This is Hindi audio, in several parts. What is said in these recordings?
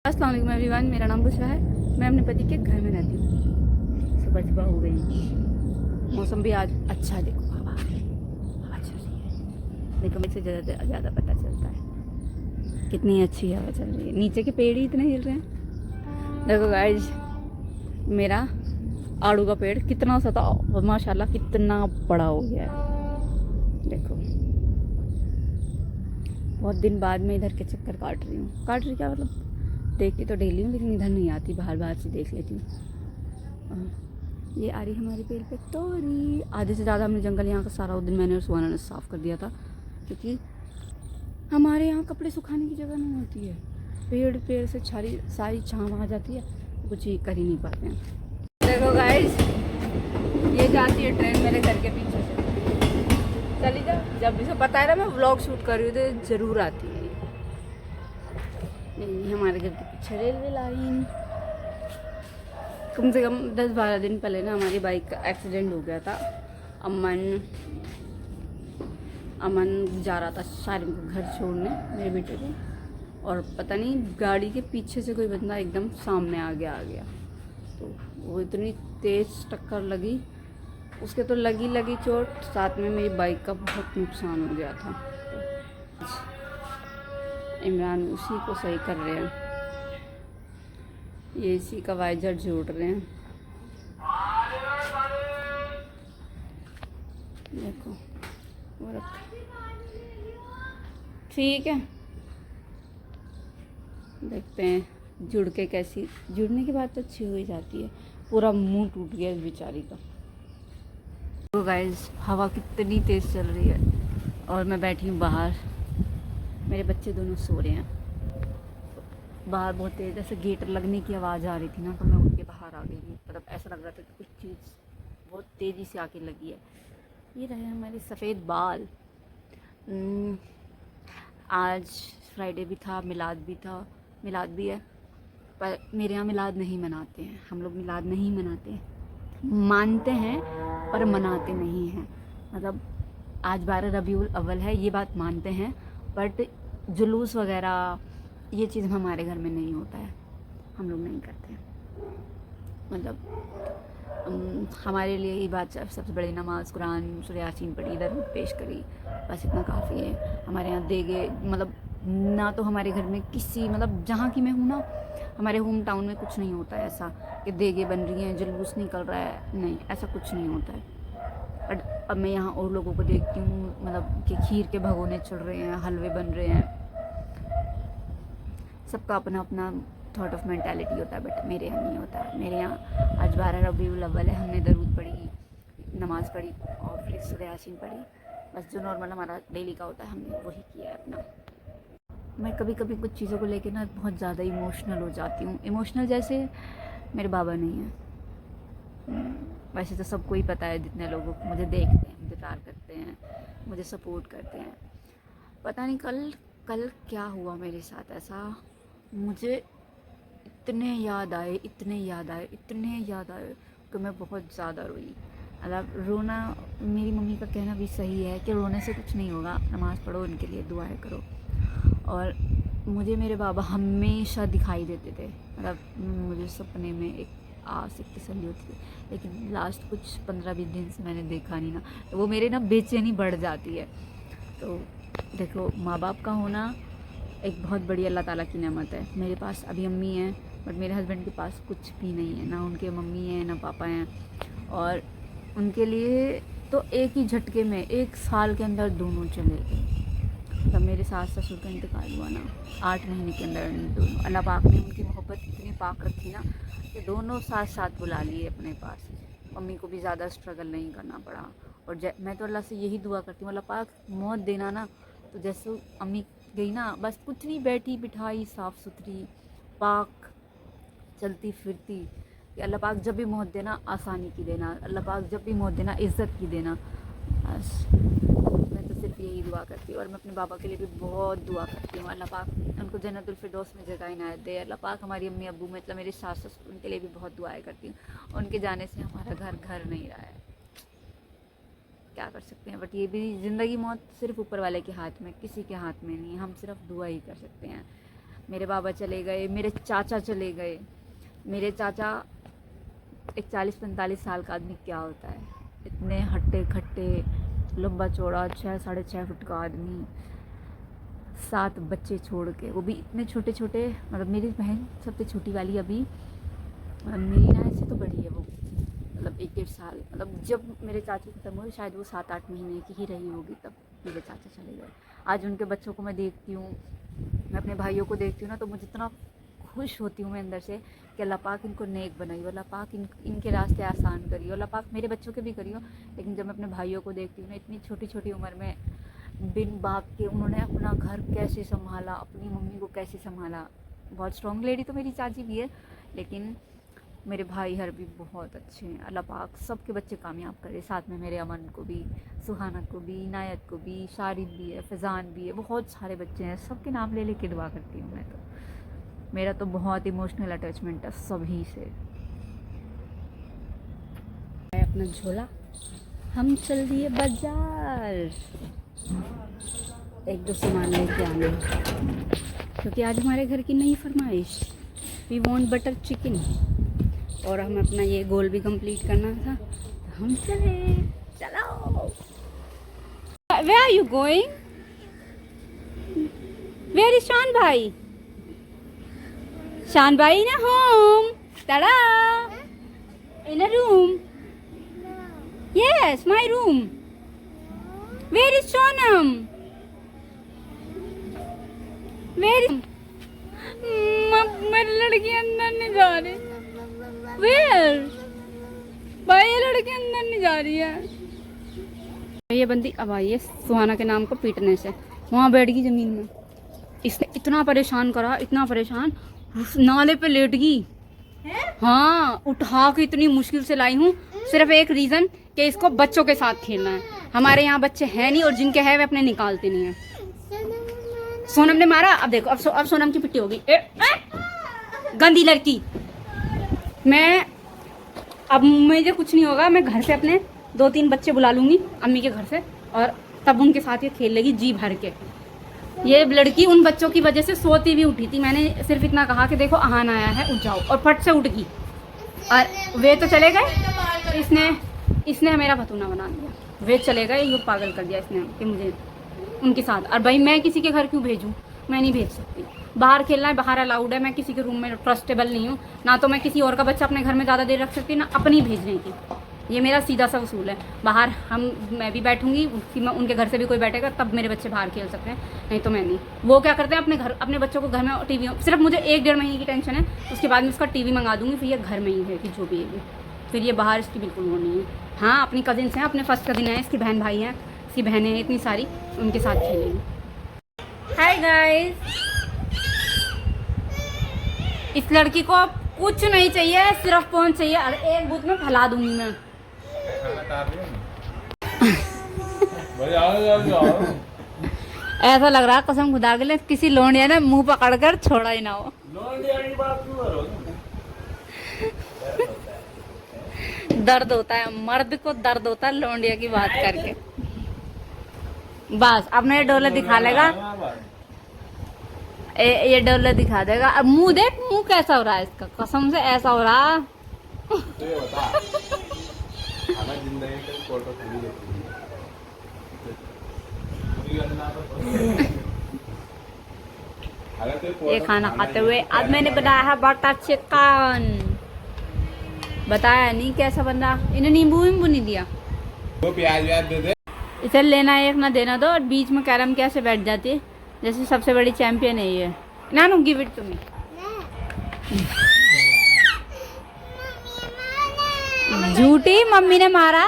अस्सलाम वालेकुम एवरीवन, मेरा नाम बुशरा है। मैं अपने पति के घर में रहती हूँ। सुबह सुबह हो गई, मौसम भी आज अच्छा है। देखो हवा चल रही है, देखो मुझसे ज़्यादा पता चलता है कितनी अच्छी हवा चल रही है। नीचे के पेड़ ही इतने हिल रहे हैं। देखो गाइस, मेरा आड़ू का पेड़ कितना सा था, माशाल्लाह कितना बड़ा हो गया है। देखो बहुत दिन बाद में इधर के चक्कर काट रही हूँ। काट रही क्या मतलब, देखती तो डेली हूँ लेकिन इधर नहीं आती, बाहर से देख लेती हूँ। ये आ रही हमारे पेड़ पे तोरी। आधे से ज़्यादा हमने जंगल यहाँ का सारा उस दिन मैंने और सुहाना ने साफ़ कर दिया था, क्योंकि हमारे यहाँ कपड़े सुखाने की जगह नहीं होती है। पेड़ से सारी छाँव आ जाती है, कुछ ही कर ही नहीं पाते हैं। देखो गाइस, ये जाती है ट्रेन मेरे घर के पीछे से। चली जा, जब भी से पता है ना मैं व्लॉग शूट कर रही हूँ तो ज़रूर आती है। ये हमारे घर के पीछे रेलवे लाइन। कम से कम 10-12 दिन पहले ना हमारी बाइक का एक्सीडेंट हो गया था। अमन जा रहा था शारिम को घर छोड़ने, मेरे बेटे को, और पता नहीं गाड़ी के पीछे से कोई बंदा एकदम सामने आ गया। तो वो इतनी तेज़ टक्कर लगी, उसके तो लगी चोट, साथ में मेरी बाइक का बहुत नुकसान हो गया था। इमरान उसी को सही कर रहे हैं, ये इसी का वाइजर जोड़ रहे हैं। देखो वो रख, ठीक है, देखते हैं जुड़ के कैसी, जुड़ने के बाद तो अच्छी हो ही जाती है। पूरा मुंह टूट गया इस बेचारी का। तो गाइस, हवा कितनी तेज़ चल रही है और मैं बैठी हूँ बाहर। मेरे बच्चे दोनों सो रहे हैं। बाहर बहुत तेज़ ऐसे गेट लगने की आवाज़ आ रही थी ना, तो मैं उठ के बाहर आ गई। मतलब ऐसा लग रहा था कि कुछ चीज़ बहुत तेज़ी से आके लगी है। ये रहे हमारे सफ़ेद बाल। आज फ्राइडे भी था, मिलाद भी है, पर मेरे यहाँ मिलाद नहीं मनाते हैं। हम लोग मिलाद नहीं मनाते हैं, मानते हैं पर मनाते नहीं हैं। मतलब आज 12 रबीउल अव्वल है, ये बात मानते हैं, बट जुलूस वगैरह ये चीज़ हमारे घर में नहीं होता है, हम लोग नहीं करते हैं। मतलब हमारे लिए ये बात सबसे बड़ी नमाज, कुरान, सूरह यासीन पढ़ी, दरूद पेश करी, बस इतना काफ़ी है। हमारे यहाँ देगे, मतलब ना तो हमारे घर में किसी, मतलब जहाँ की मैं हूँ ना, हमारे होम टाउन में कुछ नहीं होता है ऐसा कि देगे बन रही हैं, जुलूस निकल रहा है, नहीं, ऐसा कुछ नहीं होता है। बट अब मैं यहाँ और लोगों को देखती हूँ, मतलब कि खीर के भगोने चढ़ रहे हैं, हलवे बन रहे हैं। सबका अपना अपना थॉट ऑफ मेंटालिटी होता है, बट मेरे यहाँ नहीं होता है। मेरे यहाँ आज 12 रबीउल अव्वल है, हमने दरूद पढ़ी, नमाज़ पढ़ी और फिर सूरह यासीन पढ़ी। बस जो नॉर्मल हमारा डेली का होता है, हमने वही किया है अपना। मैं कभी कभी कुछ चीज़ों को लेकर ना बहुत ज़्यादा इमोशनल हो जाती हूँ। इमोशनल जैसे मेरे बाबा नहीं हैं। वैसे तो सबको ही पता है, जितने लोग मुझे देखते हैं, मुझे प्यार करते हैं, मुझे सपोर्ट करते हैं। पता नहीं कल क्या हुआ मेरे साथ ऐसा, मुझे इतने याद आए कि मैं बहुत ज़्यादा रोई। मतलब रोना, मेरी मम्मी का कहना भी सही है कि रोने से कुछ नहीं होगा, नमाज़ पढ़ो, उनके लिए दुआएं करो। और मुझे मेरे बाबा हमेशा दिखाई देते थे, मतलब मुझे सपने में एक आस, एक तसल्ली होती थी। लेकिन लास्ट कुछ 15-20 दिन से मैंने देखा नहीं ना, तो वो मेरे ना बेचैनी बढ़ जाती है। तो देखो, माँ बाप का होना एक बहुत बड़ी अल्लाह ताला की नेमत है। मेरे पास अभी अम्मी हैं, बट मेरे हस्बैंड के पास कुछ भी नहीं है, ना उनके मम्मी हैं ना पापा हैं। और उनके लिए तो एक ही झटके में 1 साल के अंदर दोनों चले गए। तब मेरे सास ससुर का इंतकाल हुआ ना, 8 महीने के अंदर दोनों, अल्लाह पाक ने उनकी मोहब्बत इतनी पाक रखी ना कि दोनों साथ साथ बुला लिए अपने पास। मम्मी को भी ज़्यादा स्ट्रगल नहीं करना पड़ा। और मैं तो अल्लाह से यही दुआ करती हूँ, अल्लाह पाक मौत देना ना, तो जैसे अम्मी गई ना, बस कुछ नहीं, बैठी बिठाई, साफ़ सुथरी, पाक, चलती फिरती, कि अल्लाह पाक जब भी मौत देना आसानी की देना, अल्लाह पाक जब भी मौत देना इज़्ज़त की देना। बस मैं तो सिर्फ यही दुआ करती हूँ। और मैं अपने बाबा के लिए भी बहुत दुआ करती हूँ, अल्लाह पाक उनको जन्नतुल फिरदौस में जगह इनायत दे। अल्लाह पाक हमारी अम्मी अब्बू, मतलब मेरे सास ससुर, उनके लिए भी बहुत दुआएं करती हूँ। उनके जाने से हमारा घर नहीं रहा है, क्या कर सकते हैं। बट ये भी ज़िंदगी मौत सिर्फ ऊपर वाले के हाथ में, किसी के हाथ में नहीं, हम सिर्फ दुआ ही कर सकते हैं। मेरे बाबा चले गए, मेरे चाचा चले गए। मेरे चाचा एक 40-45 साल का आदमी क्या होता है, इतने हट्टे खट्टे, लंबा चौड़ा 6-6.5 फुट का आदमी, 7 बच्चे छोड़ के, वो भी इतने छोटे छोटे। मतलब मेरी बहन सबसे छोटी वाली अभी, मेरी ना से तो बड़ी है वो, मतलब 1-1.5 साल। मतलब जब मेरे चाचू खत्म हुए शायद वो 7-8 महीने की ही रही होगी, तब मेरे चाचा चले गए। आज उनके बच्चों को मैं देखती हूँ, मैं अपने भाइयों को देखती हूँ ना, तो मुझे इतना खुश होती हूँ मैं अंदर से कि अल्लाह पाक इनको नेक बनाइए, अल्लाह पाक इनके रास्ते आसान करिए, अल्लाह पाक मेरे बच्चों के भी करियो। लेकिन जब मैं अपने भाइयों को देखती हूँ ना, इतनी छोटी छोटी उम्र में बिन बाप के उन्होंने अपना घर कैसे संभाला, अपनी मम्मी को कैसे संभाला। बहुत स्ट्रॉन्ग लेडी तो मेरी चाची भी है, लेकिन मेरे भाई हर भी बहुत अच्छे हैं। अल्लाह पाक सबके बच्चे कामयाब करे, साथ में मेरे अमन को भी, सुहाना को भी, इनायत को भी, शारिद भी है, फैज़ान भी है, बहुत सारे बच्चे हैं। सबके नाम ले लेके दुआ करती हूँ मैं तो। मेरा तो बहुत इमोशनल अटैचमेंट है सभी से। अपना झोला, हम चल दिए बाजार, 1-2 सामान लेके आने, क्योंकि आज हमारे घर की नई फरमाइश, वी वांट बटर चिकन, और हम अपना ये गोल भी कंप्लीट करना था, तो हम चले। चलो, where are you going? Where is Shaan भाई? शान भाई ना home, tada, in a room. Yes, my room. Where is Sonam? Where is... मेरी लड़की अंदर नहीं जा रही। Where? भाई ये लड़की अंदर नहीं जा रही है। ये बंदी अब आई है सुहाना के नाम को पीटने से, वहाँ बैठ गई जमीन में। इसने इतना परेशान करा, इतना परेशान, नाले पे लेट गई। हाँ, उठा के इतनी मुश्किल से लाई हूँ, सिर्फ एक रीजन कि इसको बच्चों के साथ खेलना है। हमारे यहाँ बच्चे हैं नहीं, और जिनके हैं वे अपने निकालते नहीं है। सोनम ने मारा, अब देखो, अब सोनम की पिट्टी होगी। गंदी लड़की। अब मुझे कुछ नहीं होगा, मैं घर से अपने 2-3 बच्चे बुला लूंगी अम्मी के घर से, और तब उनके साथ ये खेल लेगी जी भर के। ये लड़की उन बच्चों की वजह से सोती भी उठी थी। मैंने सिर्फ इतना कहा कि देखो आहान आया है, उठ जाओ, और फट से उठ गई, और वे तो चले गए। इसने मेरा भतूना बना दिया, वे चले गए, ये पागल कर दिया इसने कि मुझे उनके साथ। और भाई मैं किसी के घर क्यों भेजूँ? मैं नहीं भेज सकती। बाहर खेलना है, बाहर अलाउड है, मैं किसी के रूम में ट्रस्टेबल नहीं हूँ। ना तो मैं किसी और का बच्चा अपने घर में ज़्यादा देर रख सकती, ना अपनी भेजने की। ये मेरा सीधा सा उसूल है। बाहर मैं भी बैठूंगी, उनके घर से भी कोई बैठेगा, तब मेरे बच्चे बाहर खेल सकते हैं, नहीं तो मैं नहीं। वो क्या करते हैं, अपने बच्चों को घर में टीवी, सिर्फ मुझे 1-1.5 महीने की टेंशन है, उसके बाद में उसका टीवी मंगा दूंगी, फिर ये घर में ही है कि जो भी है, फिर ये बाहर इसकी बिल्कुल वो नहीं है। हाँ, अपनी कजिन्स हैं, अपने फर्स्ट कजिन हैं, इसकी बहन भाई हैं, इसकी बहनें हैं इतनी सारी, उनके साथ खेलेंगी। हाय गाइस, इस लड़की को अब कुछ नहीं चाहिए, सिर्फ फोन चाहिए, और एक बूथ में फैला दूंगी मैं। ऐसा लग रहा कसम खुदा के लिए किसी लोंडिया ने मुंह पकड़कर छोड़ा ही ना हो। दर्द होता है, मर्द को दर्द होता है लोंडिया की बात करके। बस अब मेरे डोले दिखा लेगा, ये डोले दिखा देगा। अब मुंह देख, मुंह कैसा हो रहा है इसका, कसम से ऐसा हो रहा। ये खाना खाते हुए आज मैंने बनाया है बटर चिकन। बताया नहीं कैसा बन रहा, इन्हें नींबू नहीं दिया। वो प्याज दे दे। इसे लेना एक ना देना दो, और बीच में कैरम कैसे बैठ जाती है, जैसे सबसे बड़ी चैंपियन है ये। नानू गिव इट टू मी। झूठी, मम्मी ने मारा।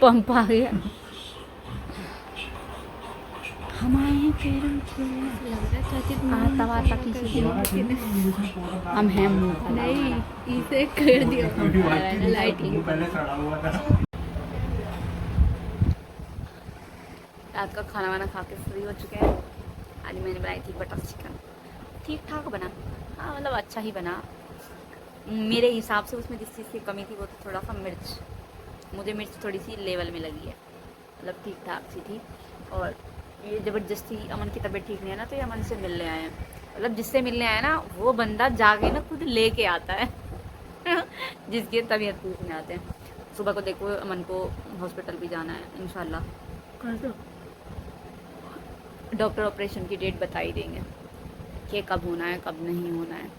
पंप आ गया। हमारे कैरम आता किसी हम हैं नहीं, इसे कर दिया लाइटिंग। रात का खाना वाना खा के फ्री हो चुके हैं। आज मैंने बनाई थी बटर चिकन, ठीक ठाक बना। हाँ, मतलब अच्छा ही बना मेरे हिसाब से। उसमें जिस चीज़ की कमी थी वो तो थोड़ा सा मिर्च, मुझे मिर्च थोड़ी सी लेवल में लगी है, मतलब ठीक ठाक सी थी। और ये ज़बरदस्ती अमन की तबीयत ठीक नहीं है ना, तो ये अमन से मिलने आए हैं। मतलब जिससे मिलने आए ना, वो बंदा जाके ना खुद लेके आता है जिसकी तबीयत पूछने आते हैं। सुबह को देखो अमन को हॉस्पिटल भी जाना है इंशाल्लाह। कल तो डॉक्टर ऑपरेशन की डेट बता ही देंगे कि कब होना है कब नहीं होना है।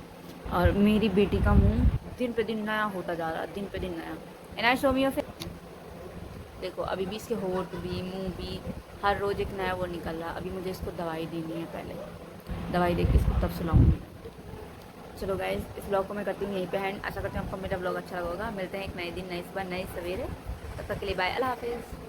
और मेरी बेटी का मुंह दिन पे दिन नया होता जा रहा है, दिन पे दिन नया। एंड आई शो मी फिर देखो अभी भी इसके होठ भी मुंह भी हर रोज़ एक नया वो निकल रहा है। अभी मुझे इसको दवाई देनी है, पहले दवाई दे के इसको तब सुलाऊंगी। चलो गाइज, इस ब्लॉग को मैं करती हूँ यहीं पे एंड। आशा करती हूँ आपको मेरा ब्लॉग अच्छा लगा होगा। मिलते हैं एक नए दिन, नई सुबह, नए सवेरे। तब तक के लिए बाय, अल्लाह हाफिज़।